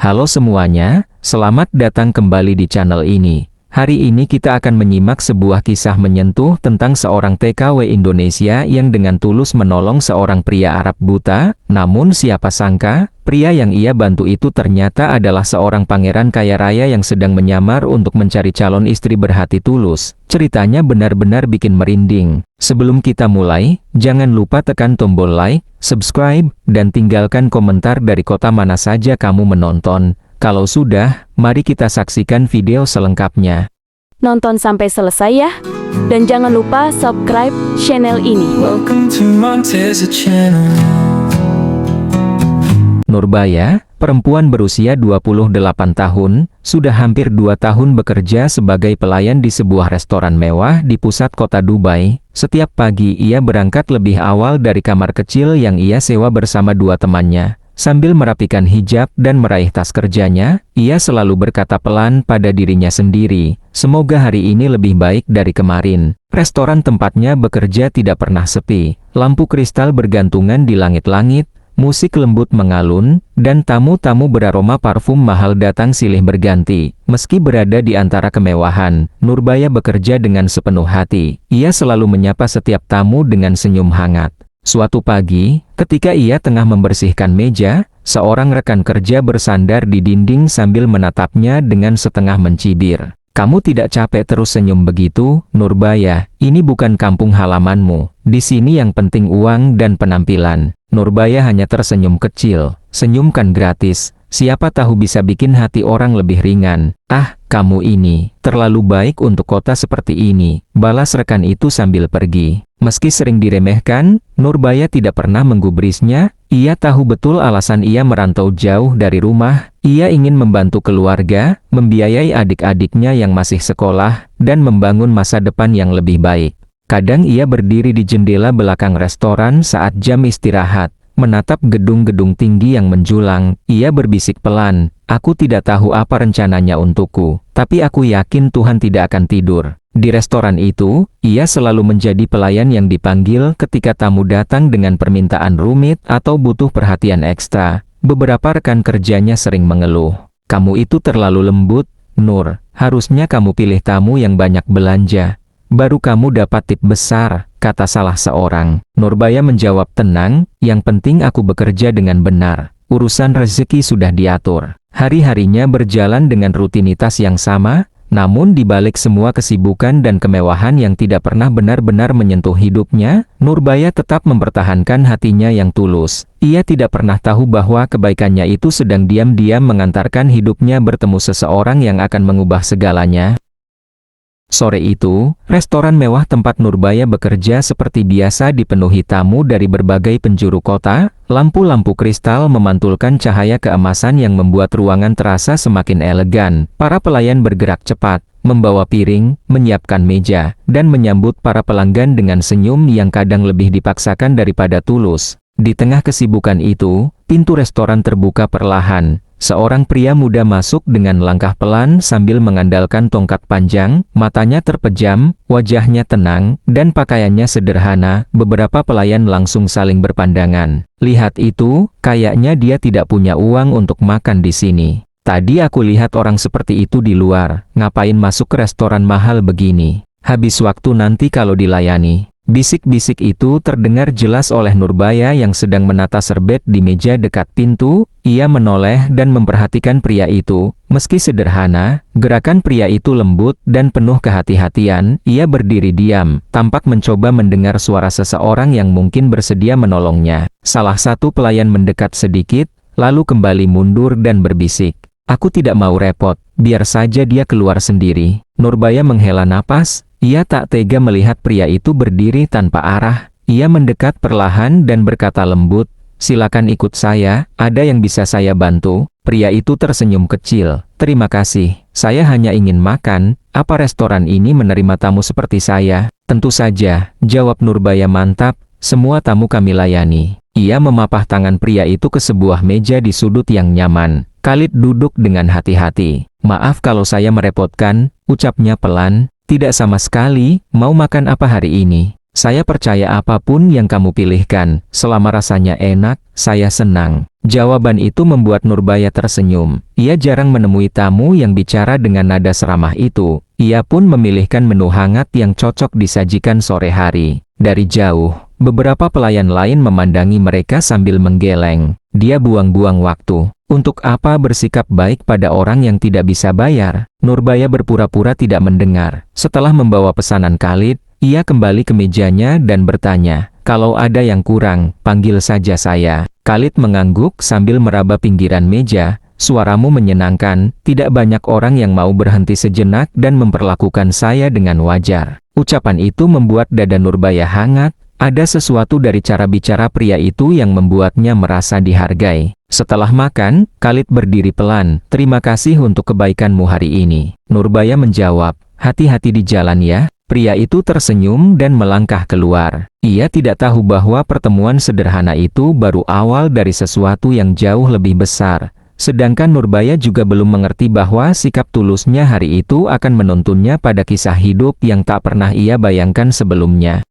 Halo semuanya, selamat datang kembali di channel ini. Hari ini kita akan menyimak sebuah kisah menyentuh tentang seorang TKW Indonesia yang dengan tulus menolong seorang pria Arab buta. Namun siapa sangka, pria yang ia bantu itu ternyata adalah seorang pangeran kaya raya yang sedang menyamar untuk mencari calon istri berhati tulus. Ceritanya benar-benar bikin merinding. Sebelum kita mulai, jangan lupa tekan tombol like, subscribe, dan tinggalkan komentar dari kota mana saja kamu menonton. Kalau sudah, mari kita saksikan video selengkapnya. Nonton sampai selesai ya. Dan jangan lupa subscribe channel ini. Welcome to Montesa Channel. Nurbaya, perempuan berusia 28 tahun, sudah hampir 2 tahun bekerja sebagai pelayan di sebuah restoran mewah di pusat kota Dubai. Setiap pagi ia berangkat lebih awal dari kamar kecil yang ia sewa bersama 2 temannya. Sambil merapikan hijab dan meraih tas kerjanya, ia selalu berkata pelan pada dirinya sendiri, "Semoga hari ini lebih baik dari kemarin." Restoran tempatnya bekerja tidak pernah sepi. Lampu kristal bergantungan di langit-langit, musik lembut mengalun, dan tamu-tamu beraroma parfum mahal datang silih berganti. Meski berada di antara kemewahan, Nurbaya bekerja dengan sepenuh hati. Ia selalu menyapa setiap tamu dengan senyum hangat. Suatu pagi, ketika ia tengah membersihkan meja, seorang rekan kerja bersandar di dinding sambil menatapnya dengan setengah mencibir. "Kamu tidak capek terus senyum begitu, Nurbaya? Ini bukan kampung halamanmu. Di sini yang penting uang dan penampilan." Nurbaya hanya tersenyum kecil. "Senyum kan gratis. Siapa tahu bisa bikin hati orang lebih ringan." "Ah, kamu ini terlalu baik untuk kota seperti ini," balas rekan itu sambil pergi. Meski sering diremehkan, Nurbaya tidak pernah menggubrisnya. Ia tahu betul alasan ia merantau jauh dari rumah. Ia ingin membantu keluarga, membiayai adik-adiknya yang masih sekolah, dan membangun masa depan yang lebih baik. Kadang ia berdiri di jendela belakang restoran saat jam istirahat, menatap gedung-gedung tinggi yang menjulang. Ia berbisik pelan, "Aku tidak tahu apa rencananya untukku, tapi aku yakin Tuhan tidak akan tidur." Di restoran itu, ia selalu menjadi pelayan yang dipanggil ketika tamu datang dengan permintaan rumit atau butuh perhatian ekstra. Beberapa rekan kerjanya sering mengeluh, "Kamu itu terlalu lembut, Nur. Harusnya kamu pilih tamu yang banyak belanja. Baru kamu dapat tip besar," kata salah seorang. Nurbaya menjawab tenang, "Yang penting aku bekerja dengan benar. Urusan rezeki sudah diatur." Hari-harinya berjalan dengan rutinitas yang sama. Namun di balik semua kesibukan dan kemewahan yang tidak pernah benar-benar menyentuh hidupnya, Nurbaya tetap mempertahankan hatinya yang tulus. Ia tidak pernah tahu bahwa kebaikannya itu sedang diam-diam mengantarkan hidupnya bertemu seseorang yang akan mengubah segalanya. Sore itu, restoran mewah tempat Nurbaya bekerja seperti biasa dipenuhi tamu dari berbagai penjuru kota. Lampu-lampu kristal memantulkan cahaya keemasan yang membuat ruangan terasa semakin elegan. Para pelayan bergerak cepat, membawa piring, menyiapkan meja, dan menyambut para pelanggan dengan senyum yang kadang lebih dipaksakan daripada tulus. Di tengah kesibukan itu, pintu restoran terbuka perlahan. Seorang pria muda masuk dengan langkah pelan sambil mengandalkan tongkat panjang, matanya terpejam, wajahnya tenang, dan pakaiannya sederhana. Beberapa pelayan langsung saling berpandangan. "Lihat itu, kayaknya dia tidak punya uang untuk makan di sini. Tadi aku lihat orang seperti itu di luar, ngapain masuk ke restoran mahal begini? Habis waktu nanti kalau dilayani." Bisik-bisik itu terdengar jelas oleh Nurbaya yang sedang menata serbet di meja dekat pintu. Ia menoleh dan memperhatikan pria itu. Meski sederhana, gerakan pria itu lembut dan penuh kehati-hatian. Ia berdiri diam, tampak mencoba mendengar suara seseorang yang mungkin bersedia menolongnya. Salah satu pelayan mendekat sedikit, lalu kembali mundur dan berbisik, "Aku tidak mau repot, biar saja dia keluar sendiri." Nurbaya menghela napas. Ia tak tega melihat pria itu berdiri tanpa arah. Ia mendekat perlahan dan berkata lembut, "Silakan ikut saya, ada yang bisa saya bantu?" Pria itu tersenyum kecil, "Terima kasih, saya hanya ingin makan. Apa restoran ini menerima tamu seperti saya?" "Tentu saja," jawab Nurbaya mantap, "semua tamu kami layani." Ia memapah tangan pria itu ke sebuah meja di sudut yang nyaman. Khalid duduk dengan hati-hati. "Maaf kalau saya merepotkan," ucapnya pelan. "Tidak sama sekali, mau makan apa hari ini? Saya percaya apapun yang kamu pilihkan, selama rasanya enak, saya senang." Jawaban itu membuat Nurbaya tersenyum. Ia jarang menemui tamu yang bicara dengan nada seramah itu. Ia pun memilihkan menu hangat yang cocok disajikan sore hari. Dari jauh, beberapa pelayan lain memandangi mereka sambil menggeleng. Dia buang-buang waktu. Untuk apa bersikap baik pada orang yang tidak bisa bayar? Nurbaya berpura-pura tidak mendengar. Setelah membawa pesanan Khalid, ia kembali ke mejanya dan bertanya, "Kalau ada yang kurang, panggil saja saya." Khalid mengangguk sambil meraba pinggiran meja. "Suaramu menyenangkan, tidak banyak orang yang mau berhenti sejenak dan memperlakukan saya dengan wajar." Ucapan itu membuat dada Nurbaya hangat. Ada sesuatu dari cara bicara pria itu yang membuatnya merasa dihargai. Setelah makan, Khalid berdiri pelan. "Terima kasih untuk kebaikanmu hari ini." Nurbaya menjawab, "Hati-hati di jalan ya." Pria itu tersenyum dan melangkah keluar. Ia tidak tahu bahwa pertemuan sederhana itu baru awal dari sesuatu yang jauh lebih besar. Sedangkan Nurbaya juga belum mengerti bahwa sikap tulusnya hari itu akan menuntunnya pada kisah hidup yang tak pernah ia bayangkan sebelumnya.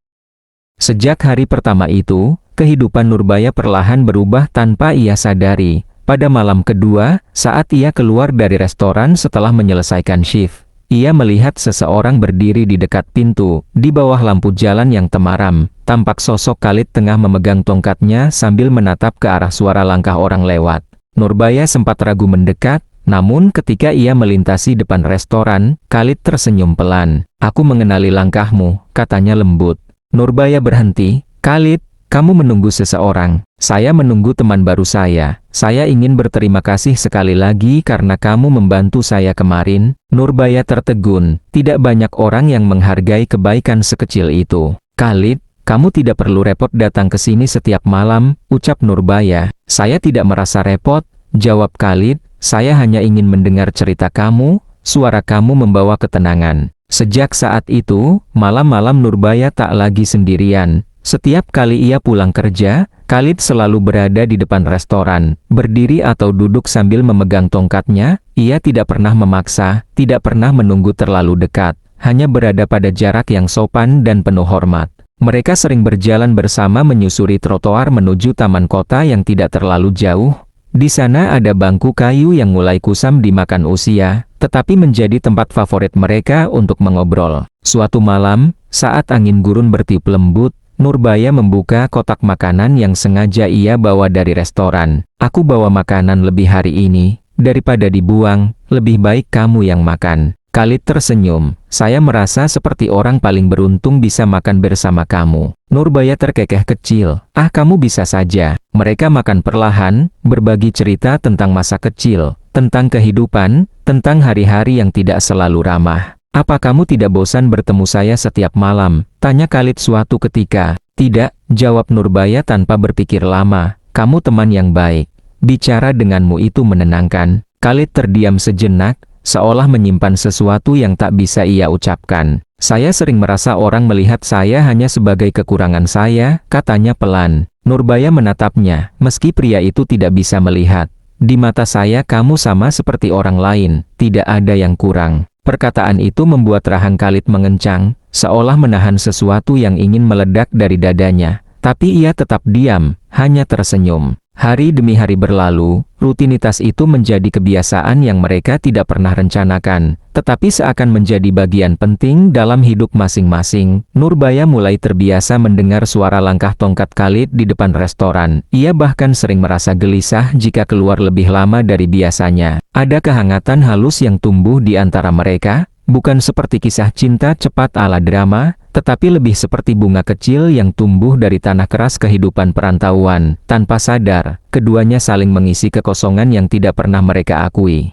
Sejak hari pertama itu, kehidupan Nurbaya perlahan berubah tanpa ia sadari. Pada malam kedua, saat ia keluar dari restoran setelah menyelesaikan shift, ia melihat seseorang berdiri di dekat pintu. Di bawah lampu jalan yang temaram, tampak sosok Khalid tengah memegang tongkatnya sambil menatap ke arah suara langkah orang lewat. Nurbaya sempat ragu mendekat, namun ketika ia melintasi depan restoran, Khalid tersenyum pelan. "Aku mengenali langkahmu," katanya lembut. Nurbaya berhenti. "Khalid, kamu menunggu seseorang." "Saya menunggu teman baru saya. Saya ingin berterima kasih sekali lagi karena kamu membantu saya kemarin." Nurbaya tertegun. Tidak banyak orang yang menghargai kebaikan sekecil itu. "Khalid, kamu tidak perlu repot datang ke sini setiap malam," ucap Nurbaya. "Saya tidak merasa repot," jawab Khalid. "Saya hanya ingin mendengar cerita kamu." Suara kamu membawa ketenangan. Sejak saat itu, malam-malam Nurbaya tak lagi sendirian. Setiap kali ia pulang kerja, Khalid selalu berada di depan restoran, berdiri atau duduk sambil memegang tongkatnya. Ia tidak pernah memaksa, tidak pernah menunggu terlalu dekat, hanya berada pada jarak yang sopan dan penuh hormat. Mereka sering berjalan bersama menyusuri trotoar menuju taman kota yang tidak terlalu jauh. Di sana ada bangku kayu yang mulai kusam dimakan usia, tetapi menjadi tempat favorit mereka untuk mengobrol. Suatu malam, saat angin gurun bertiup lembut, Nurbaya membuka kotak makanan yang sengaja ia bawa dari restoran. "Aku bawa makanan lebih hari ini. Daripada dibuang, lebih baik kamu yang makan." Khalid tersenyum. "Saya merasa seperti orang paling beruntung bisa makan bersama kamu." Nurbaya terkekeh kecil. "Ah, kamu bisa saja." Mereka makan perlahan, berbagi cerita tentang masa kecil, tentang kehidupan, tentang hari-hari yang tidak selalu ramah. "Apa kamu tidak bosan bertemu saya setiap malam?" tanya Khalid suatu ketika. "Tidak," jawab Nurbaya tanpa berpikir lama. "Kamu teman yang baik. Bicara denganmu itu menenangkan." Khalid terdiam sejenak, seolah menyimpan sesuatu yang tak bisa ia ucapkan. "Saya sering merasa orang melihat saya hanya sebagai kekurangan saya," katanya pelan. Nurbaya menatapnya. "Meski pria itu tidak bisa melihat, di mata saya kamu sama seperti orang lain, tidak ada yang kurang." Perkataan itu membuat rahang Khalid mengencang, seolah menahan sesuatu yang ingin meledak dari dadanya. Tapi ia tetap diam, hanya tersenyum. Hari demi hari berlalu, rutinitas itu menjadi kebiasaan yang mereka tidak pernah rencanakan, tetapi seakan menjadi bagian penting dalam hidup masing-masing. Nurbaya mulai terbiasa mendengar suara langkah tongkat Khalid di depan restoran. Ia bahkan sering merasa gelisah jika keluar lebih lama dari biasanya. Ada kehangatan halus yang tumbuh di antara mereka, bukan seperti kisah cinta cepat ala drama, tetapi lebih seperti bunga kecil yang tumbuh dari tanah keras kehidupan perantauan. Tanpa sadar, keduanya saling mengisi kekosongan yang tidak pernah mereka akui.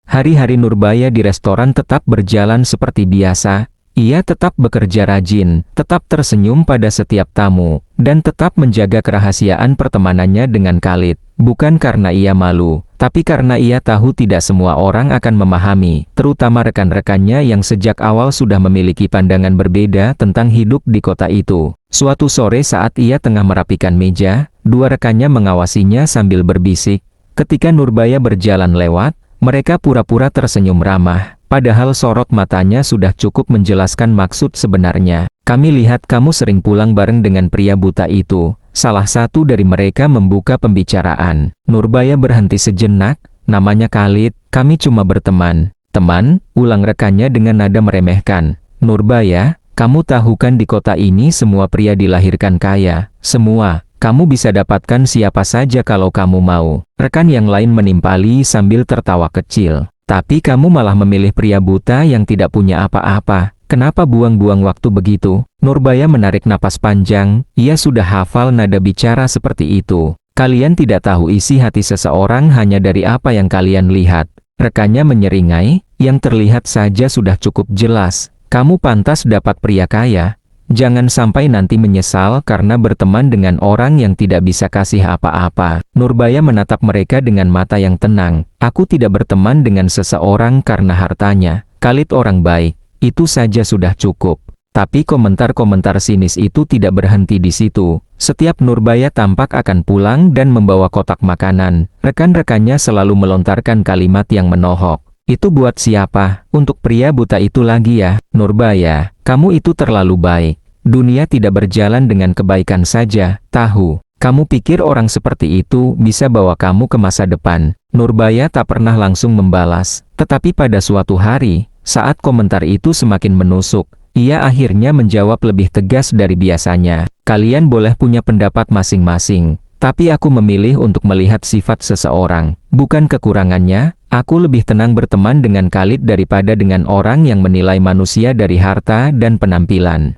Hari-hari Nurbaya di restoran tetap berjalan seperti biasa. Ia tetap bekerja rajin, tetap tersenyum pada setiap tamu, dan tetap menjaga kerahasiaan pertemanannya dengan Khalid. Bukan karena ia malu, tapi karena ia tahu tidak semua orang akan memahami, terutama rekan-rekannya yang sejak awal sudah memiliki pandangan berbeda tentang hidup di kota itu. Suatu sore saat ia tengah merapikan meja, dua rekannya mengawasinya sambil berbisik. Ketika Nurbaya berjalan lewat, mereka pura-pura tersenyum ramah. Padahal sorot matanya sudah cukup menjelaskan maksud sebenarnya. Kami lihat kamu sering pulang bareng dengan pria buta itu. Salah satu dari mereka membuka pembicaraan. Nurbaya berhenti sejenak. Namanya Khalid, kami cuma berteman. Teman, ulang rekannya dengan nada meremehkan. Nurbaya, kamu tahu kan di kota ini semua pria dilahirkan kaya. Semua. Kamu bisa dapatkan siapa saja kalau kamu mau. Rekan yang lain menimpali sambil tertawa kecil. Tapi kamu malah memilih pria buta yang tidak punya apa-apa. Kenapa buang-buang waktu begitu? Nurbaya menarik napas panjang. Ia sudah hafal nada bicara seperti itu. Kalian tidak tahu isi hati seseorang hanya dari apa yang kalian lihat. Rekannya menyeringai. Yang terlihat saja sudah cukup jelas. Kamu pantas dapat pria kaya. Jangan sampai nanti menyesal karena berteman dengan orang yang tidak bisa kasih apa-apa. Nurbaya menatap mereka dengan mata yang tenang. Aku tidak berteman dengan seseorang karena hartanya. Khalid orang baik. Itu saja sudah cukup. Tapi komentar-komentar sinis itu tidak berhenti di situ. Setiap Nurbaya tampak akan pulang dan membawa kotak makanan. Rekan-rekannya selalu melontarkan kalimat yang menohok. Itu buat siapa? Untuk pria buta itu lagi ya? Nurbaya, kamu itu terlalu baik. Dunia tidak berjalan dengan kebaikan saja, tahu. Kamu pikir orang seperti itu bisa bawa kamu ke masa depan? Nurbaya tak pernah langsung membalas. Tetapi pada suatu hari, saat komentar itu semakin menusuk, ia akhirnya menjawab lebih tegas dari biasanya. Kalian boleh punya pendapat masing-masing. Tapi aku memilih untuk melihat sifat seseorang, bukan kekurangannya. Aku lebih tenang berteman dengan Khalid daripada dengan orang yang menilai manusia dari harta dan penampilan.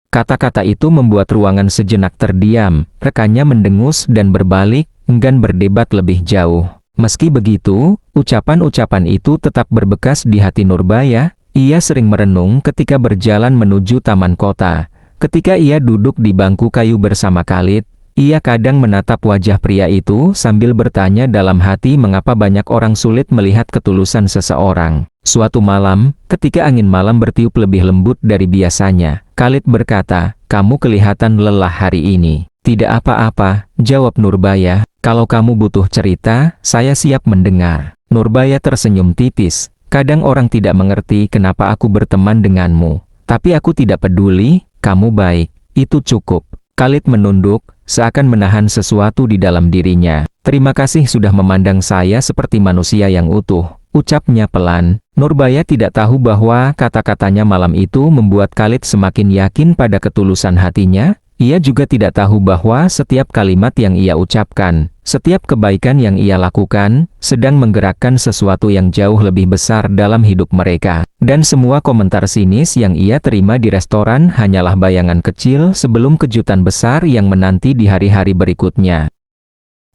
Kata-kata itu membuat ruangan sejenak terdiam. Rekannya mendengus dan berbalik, enggan berdebat lebih jauh. Meski begitu, ucapan-ucapan itu tetap berbekas di hati Nurbaya. Ia sering merenung ketika berjalan menuju taman kota. Ketika ia duduk di bangku kayu bersama Khalid, ia kadang menatap wajah pria itu sambil bertanya dalam hati mengapa banyak orang sulit melihat ketulusan seseorang. Suatu malam, ketika angin malam bertiup lebih lembut dari biasanya, Khalid berkata, "Kamu kelihatan lelah hari ini." "Tidak apa-apa," jawab Nurbaya. "Kalau kamu butuh cerita, saya siap mendengar." Nurbaya tersenyum tipis. "Kadang orang tidak mengerti kenapa aku berteman denganmu. Tapi aku tidak peduli, kamu baik. Itu cukup." Khalid menunduk, seakan menahan sesuatu di dalam dirinya. "Terima kasih sudah memandang saya seperti manusia yang utuh," ucapnya pelan. Nurbaya tidak tahu bahwa kata-katanya malam itu membuat Khalid semakin yakin pada ketulusan hatinya. Ia juga tidak tahu bahwa setiap kalimat yang ia ucapkan, setiap kebaikan yang ia lakukan, sedang menggerakkan sesuatu yang jauh lebih besar dalam hidup mereka. Dan semua komentar sinis yang ia terima di restoran hanyalah bayangan kecil sebelum kejutan besar yang menanti di hari-hari berikutnya.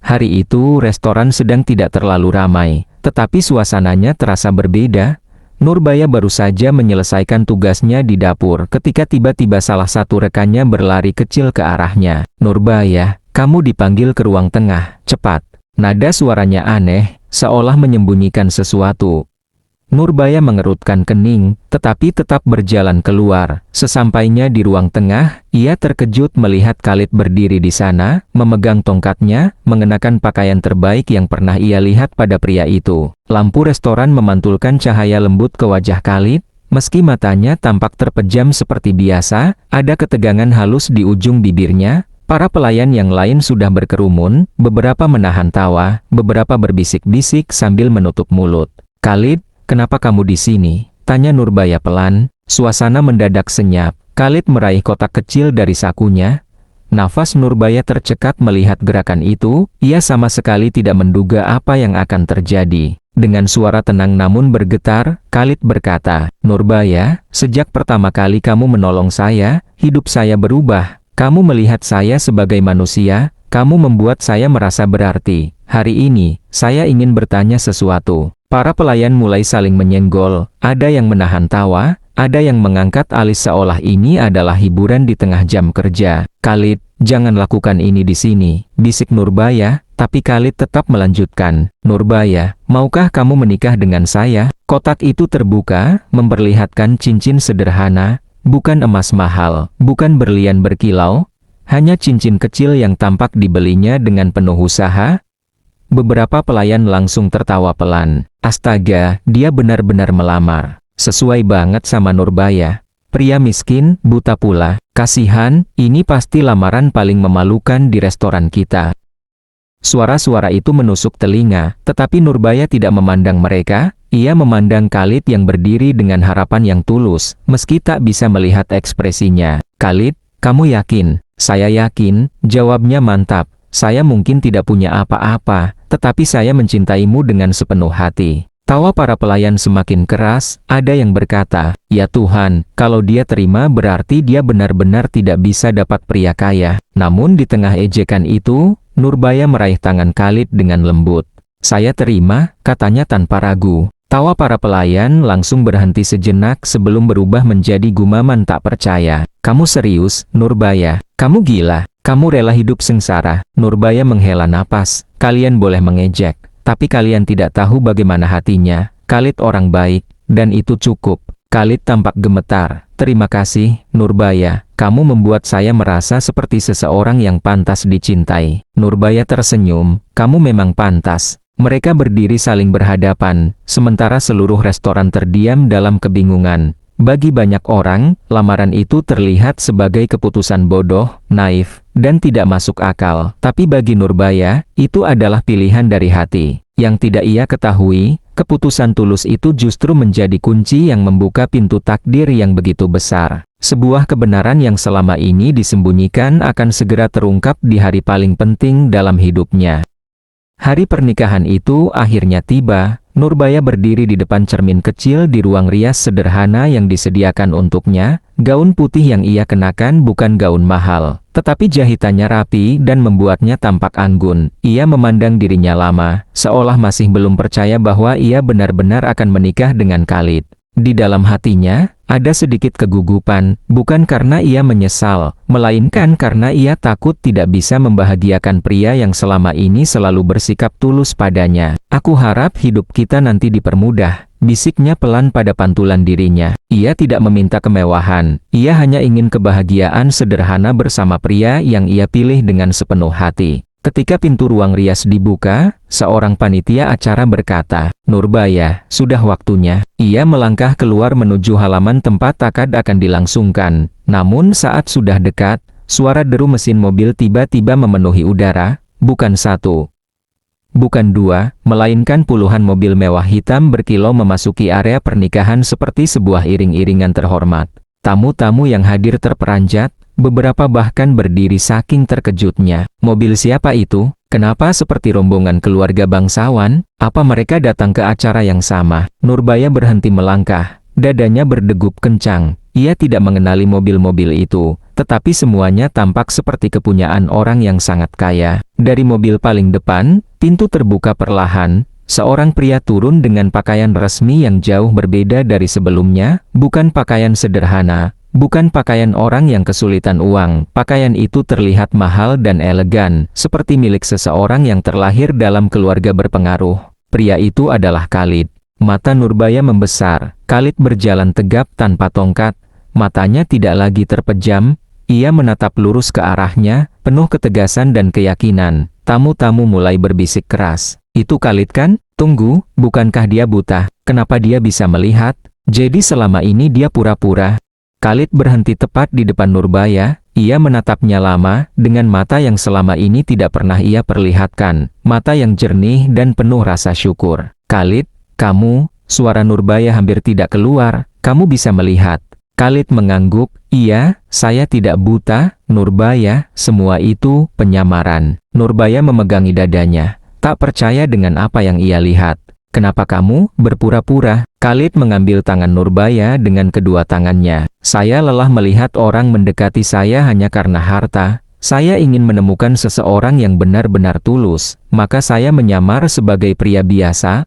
Hari itu restoran sedang tidak terlalu ramai, tetapi suasananya terasa berbeda. Nurbaya baru saja menyelesaikan tugasnya di dapur ketika tiba-tiba salah satu rekannya berlari kecil ke arahnya. "Nurbaya, kamu dipanggil ke ruang tengah, cepat." Nada suaranya aneh, seolah menyembunyikan sesuatu. Nurbaya mengerutkan kening, tetapi tetap berjalan keluar. Sesampainya di ruang tengah, ia terkejut melihat Khalid berdiri di sana, memegang tongkatnya, mengenakan pakaian terbaik yang pernah ia lihat pada pria itu. Lampu restoran memantulkan cahaya lembut ke wajah Khalid. Meski matanya tampak terpejam seperti biasa, ada ketegangan halus di ujung bibirnya. Para pelayan yang lain sudah berkerumun, beberapa menahan tawa, beberapa berbisik-bisik sambil menutup mulut. "Khalid, kenapa kamu di sini?" tanya Nurbaya pelan. Suasana mendadak senyap. Khalid meraih kotak kecil dari sakunya. Nafas Nurbaya tercekat melihat gerakan itu. Ia sama sekali tidak menduga apa yang akan terjadi. Dengan suara tenang namun bergetar, Khalid berkata, "Nurbaya, sejak pertama kali kamu menolong saya, hidup saya berubah. Kamu melihat saya sebagai manusia, kamu membuat saya merasa berarti. Hari ini, saya ingin bertanya sesuatu." Para pelayan mulai saling menyenggol, ada yang menahan tawa, ada yang mengangkat alis seolah ini adalah hiburan di tengah jam kerja. "Khalid, jangan lakukan ini di sini," bisik Nurbaya, tapi Khalid tetap melanjutkan. "Nurbaya, maukah kamu menikah dengan saya?" Kotak itu terbuka, memperlihatkan cincin sederhana, bukan emas mahal, bukan berlian berkilau, hanya cincin kecil yang tampak dibelinya dengan penuh usaha. Beberapa pelayan langsung tertawa pelan. Astaga, dia benar-benar melamar. Sesuai banget sama Nurbaya. Pria miskin, buta pula. Kasihan, ini pasti lamaran paling memalukan di restoran kita. Suara-suara itu menusuk telinga, tetapi Nurbaya tidak memandang mereka. Ia memandang Khalid yang berdiri dengan harapan yang tulus, meski tak bisa melihat ekspresinya. "Khalid, kamu yakin?" "Saya yakin," jawabnya mantap. "Saya mungkin tidak punya apa-apa, tetapi saya mencintaimu dengan sepenuh hati." Tawa para pelayan semakin keras, ada yang berkata, "Ya Tuhan, kalau dia terima berarti dia benar-benar tidak bisa dapat pria kaya." Namun di tengah ejekan itu, Nurbaya meraih tangan Khalid dengan lembut. "Saya terima," katanya tanpa ragu. Tawa para pelayan langsung berhenti sejenak sebelum berubah menjadi gumaman tak percaya. "Kamu serius, Nurbaya? Kamu gila? Kamu rela hidup sengsara?" Nurbaya menghela napas. "Kalian boleh mengejek, tapi kalian tidak tahu bagaimana hatinya. Khalid orang baik, dan itu cukup." Khalid tampak gemetar. "Terima kasih, Nurbaya. Kamu membuat saya merasa seperti seseorang yang pantas dicintai." Nurbaya tersenyum. "Kamu memang pantas." Mereka berdiri saling berhadapan, sementara seluruh restoran terdiam dalam kebingungan. Bagi banyak orang, lamaran itu terlihat sebagai keputusan bodoh, naif, dan tidak masuk akal. Tapi bagi Nurbaya, itu adalah pilihan dari hati. Yang tidak ia ketahui, keputusan tulus itu justru menjadi kunci yang membuka pintu takdir yang begitu besar. Sebuah kebenaran yang selama ini disembunyikan akan segera terungkap di hari paling penting dalam hidupnya. Hari pernikahan itu akhirnya tiba. Nurbaya berdiri di depan cermin kecil di ruang rias sederhana yang disediakan untuknya. Gaun putih yang ia kenakan bukan gaun mahal, tetapi jahitannya rapi dan membuatnya tampak anggun. Ia memandang dirinya lama, seolah masih belum percaya bahwa ia benar-benar akan menikah dengan Khalid. Di dalam hatinya, ada sedikit kegugupan, bukan karena ia menyesal, melainkan karena ia takut tidak bisa membahagiakan pria yang selama ini selalu bersikap tulus padanya. "Aku harap hidup kita nanti dipermudah," bisiknya pelan pada pantulan dirinya. Ia tidak meminta kemewahan, ia hanya ingin kebahagiaan sederhana bersama pria yang ia pilih dengan sepenuh hati. Ketika pintu ruang rias dibuka, seorang panitia acara berkata, "Nurbaya, sudah waktunya." Ia melangkah keluar menuju halaman tempat akad akan dilangsungkan. Namun saat sudah dekat, suara deru mesin mobil tiba-tiba memenuhi udara. Bukan satu, bukan dua, melainkan puluhan mobil mewah hitam berkilau memasuki area pernikahan seperti sebuah iring-iringan terhormat. Tamu-tamu yang hadir terperanjat, beberapa bahkan berdiri saking terkejutnya. Mobil siapa itu? Kenapa seperti rombongan keluarga bangsawan? Apa mereka datang ke acara yang sama? Nurbaya berhenti melangkah. Dadanya berdegup kencang. Ia tidak mengenali mobil-mobil itu, tetapi semuanya tampak seperti kepunyaan orang yang sangat kaya. Dari mobil paling depan, pintu terbuka perlahan. Seorang pria turun dengan pakaian resmi yang jauh berbeda dari sebelumnya, bukan pakaian sederhana, bukan pakaian orang yang kesulitan uang. Pakaian itu terlihat mahal dan elegan, seperti milik seseorang yang terlahir dalam keluarga berpengaruh. Pria itu adalah Khalid. Mata Nurbaya membesar. Khalid berjalan tegap tanpa tongkat, matanya tidak lagi terpejam. Ia menatap lurus ke arahnya, penuh ketegasan dan keyakinan. Tamu-tamu mulai berbisik keras. "Itu Khalid kan? Tunggu, bukankah dia buta? Kenapa dia bisa melihat? Jadi selama ini dia pura-pura?" Khalid berhenti tepat di depan Nurbaya. Ia menatapnya lama, dengan mata yang selama ini tidak pernah ia perlihatkan. Mata yang jernih dan penuh rasa syukur. "Khalid, kamu..." Suara Nurbaya hampir tidak keluar. "Kamu bisa melihat?" Khalid mengangguk. "Iya, saya tidak buta, Nurbaya, semua itu penyamaran." Nurbaya memegangi dadanya, tak percaya dengan apa yang ia lihat. "Kenapa kamu berpura-pura?" Khalid mengambil tangan Nurbaya dengan kedua tangannya. "Saya lelah melihat orang mendekati saya hanya karena harta. Saya ingin menemukan seseorang yang benar-benar tulus, maka saya menyamar sebagai pria biasa.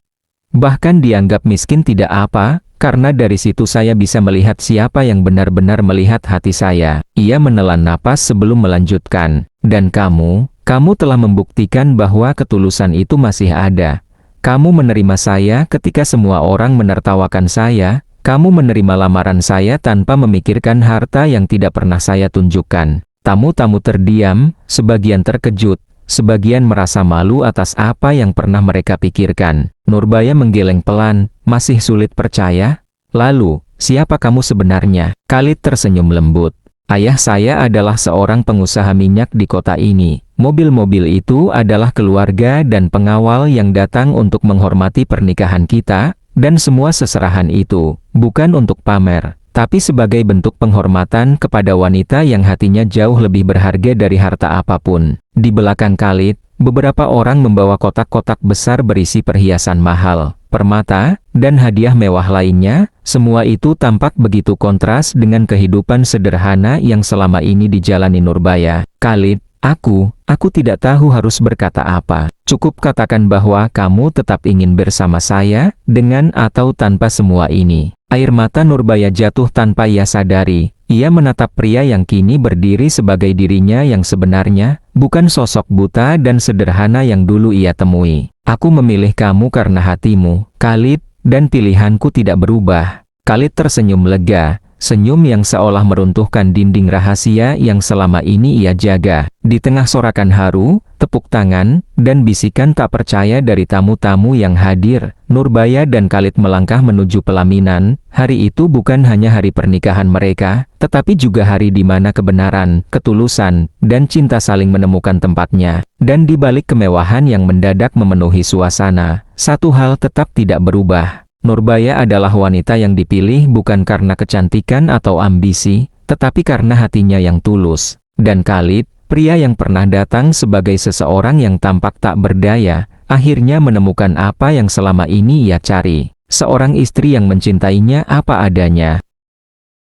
Bahkan dianggap miskin tidak apa, karena dari situ saya bisa melihat siapa yang benar-benar melihat hati saya." Ia menelan napas sebelum melanjutkan. "Dan kamu telah membuktikan bahwa ketulusan itu masih ada. Kamu menerima saya ketika semua orang menertawakan saya. Kamu menerima lamaran saya tanpa memikirkan harta yang tidak pernah saya tunjukkan." Tamu-tamu terdiam, sebagian terkejut, sebagian merasa malu atas apa yang pernah mereka pikirkan. Nurbaya menggeleng pelan, masih sulit percaya. Lalu, siapa kamu sebenarnya?" Khalid tersenyum lembut. "Ayah saya adalah seorang pengusaha minyak di kota ini. Mobil-mobil itu adalah keluarga dan pengawal yang datang untuk menghormati pernikahan kita, dan semua seserahan itu bukan untuk pamer, tapi sebagai bentuk penghormatan kepada wanita yang hatinya jauh lebih berharga dari harta apapun." Di belakang Khalid, beberapa orang membawa kotak-kotak besar berisi perhiasan mahal, permata, dan hadiah mewah lainnya. Semua itu tampak begitu kontras dengan kehidupan sederhana yang selama ini dijalani Nurbaya. "Khalid, aku tidak tahu harus berkata apa. Cukup katakan bahwa kamu tetap ingin bersama saya, dengan atau tanpa semua ini." Air mata Nurbaya jatuh tanpa ia sadari. Ia menatap pria yang kini berdiri sebagai dirinya yang sebenarnya, bukan sosok buta dan sederhana yang dulu ia temui. "Aku memilih kamu karena hatimu, Khalid, dan pilihanku tidak berubah." Khalid tersenyum lega, senyum yang seolah meruntuhkan dinding rahasia yang selama ini ia jaga. Di tengah sorakan haru, tepuk tangan, dan bisikan tak percaya dari tamu-tamu yang hadir, Nurbaya dan Khalid melangkah menuju pelaminan. Hari itu bukan hanya hari pernikahan mereka, tetapi juga hari di mana kebenaran, ketulusan, dan cinta saling menemukan tempatnya. Dan di balik kemewahan yang mendadak memenuhi suasana, satu hal tetap tidak berubah. Nurbaya adalah wanita yang dipilih bukan karena kecantikan atau ambisi, tetapi karena hatinya yang tulus. Dan Khalid, pria yang pernah datang sebagai seseorang yang tampak tak berdaya, akhirnya menemukan apa yang selama ini ia cari. Seorang istri yang mencintainya apa adanya.